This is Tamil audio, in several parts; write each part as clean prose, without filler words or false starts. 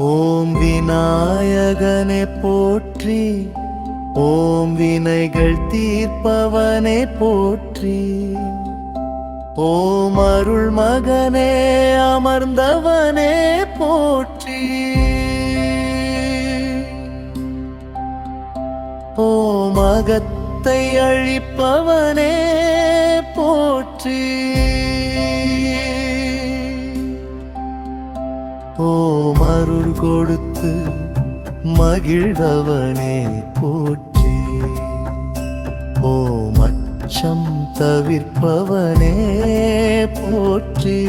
ஓம் விநாயகனே போற்றி, ஓம் வினைகள் தீர்ப்பவனே போற்றி, ஓம் அருள் மகனே அமர்ந்தவனே போற்றி, ஓம் அகத்தை அழிப்பவனே போற்றி, ஓம் அருள் கொடுத்து மகிழ்ந்தவனே போற்றி, ஓம் அச்சம் தவிர்ப்பவனே போற்றி,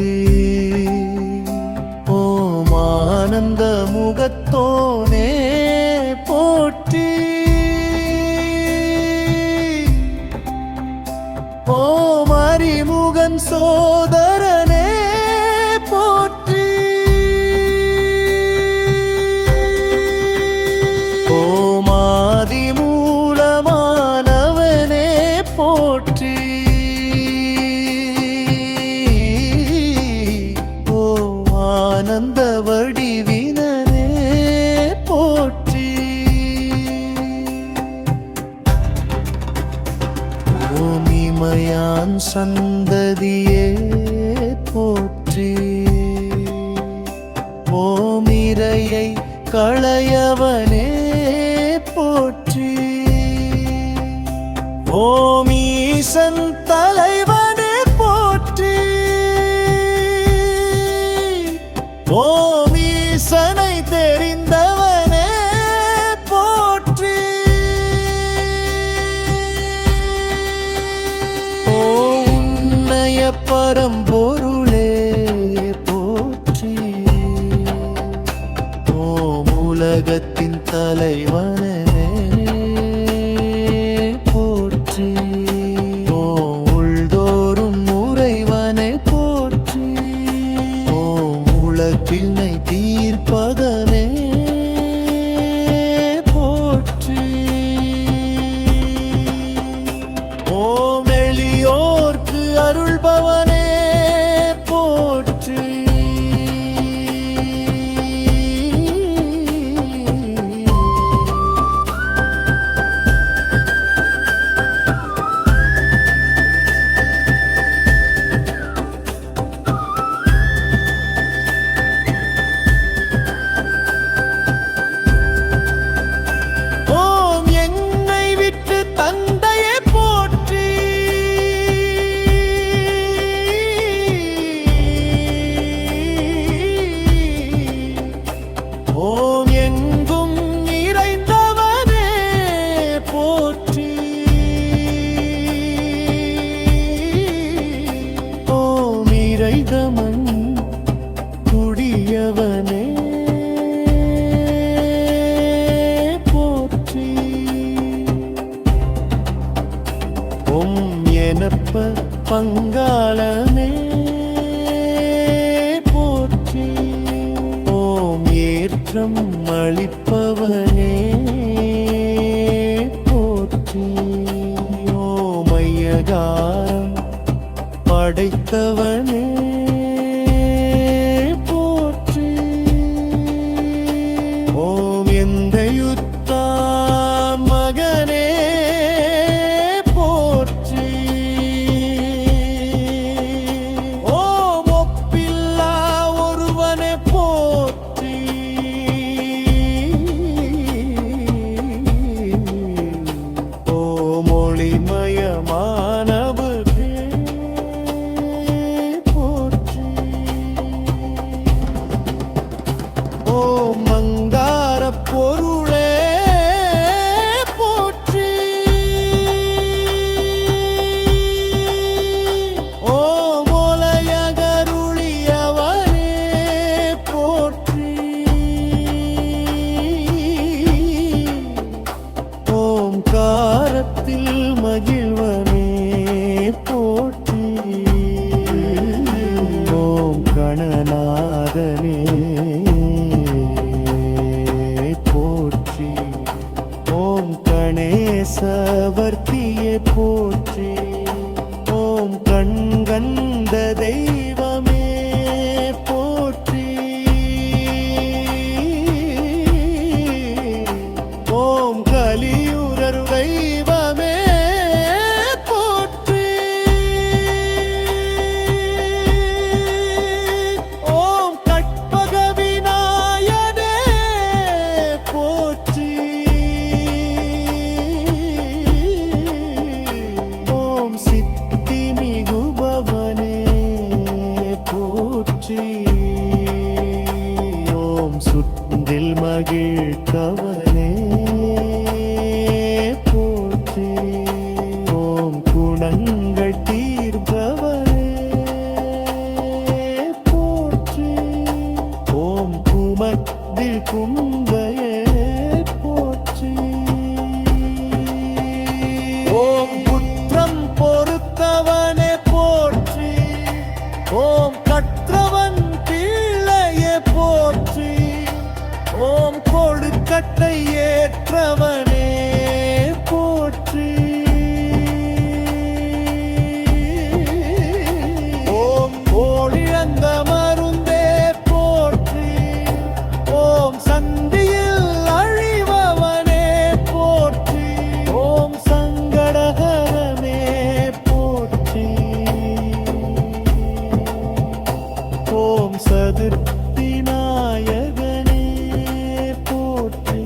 ஓம் ஆனந்த முகத்தோனே போற்றி, ஓம் அறிமுகன் சோதரனே போற்றி, ஓம் ஆதி மூலமானவனே போற்றி, ஓம் ஆனந்த வடிவினனே போற்றி, ஓம் இமயான் சந்ததியே போற்றி, ஓம் இறையை களையவனே போற்றி, ஓம் ஈசன் தலைவனே போற்றி, ஓம் ஈசனை தெரிந்தவனே போற்றி, ஓம் உன்னைய பரம்பொருளே போற்றி, ஓம் உலகத்தின் தலைவனே போற்றி, ஓம் உள்தோறும் உறைவனே போற்றி, ஓம் உலகினை தீர்ப்பதனே போற்றி, ஓம் எளியோர்க்கு அருள்பவனே போற்றி, ஓம் என்னை விட்டு தந்தையே போற்றி, ஓம் எங்கும் நிறைந்தவனே போற்றி, ஓம் இறைதமன் குடியவனே போற்றி, ஓம் எனப்ப பங்காளனே போற்றி, ஓம் ஏற்றம் அளிப்பவனே போற்றி, ஓம் ஐயகாரம் படைத்தவனே போற்றி, ஓம் எந்த யுத்தா மகனே போற்றி, ஓம் ஒப்பில்லா ஒருவனே போற்றி, ஓம் ஒளிமயமானவனே பொருளே போற்றி. ஓம் ஒலையகருளியவனே போற்றி. ஓம் காரத்தில் மகிழ்வனே போற்றி. ஓம் கணநாதனே போற்றி. ஓம் கணேசவர்த்தியே போற்றி. ஓம் கண்கண்ட தெய்வமே போற்றி. ஓம் கலியுரர் தெய்வமே போற்றி. ஓம் கற்பக விநாயகனே போற்றி. ஓம் சித்தி மிகுபவனே போற்றி. ஓம் சுற்றில் மகிழ்கவனே போற்றி. ஓம் குணங்கள் தீர்ப்பவனே போற்றி. ஓம் குமத்தில் கும்பையே போற்றி. ஓம் குற்றம் பொறுத்தவனே போற்றி. ஓம் கற்றவன் பிள்ளையே போற்றி. ஓம் கொடுக்கட்டை ஏற்றவனே போற்றி. ஓம் கோழிழந்த மருந்தே போற்றி. ஓம் சந்தியில் அழிபவனே போற்றி. ஓம் சங்கடஹரனே போற்றி. ஓம் சதுர்த்தி நாயகனே போற்றி.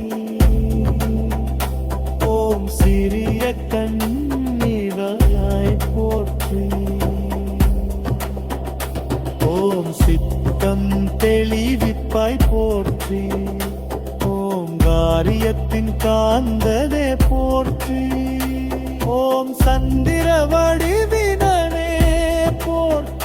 ஓம் சிறிய கண்ணிவாய் போற்றி. ஓம் சித்தம் தெளிவிப்பாய் போற்றி. ஓம் காரியத்தின் காந்தனே போற்றி. ஓம் சந்திர வடிவினனே போற்றி.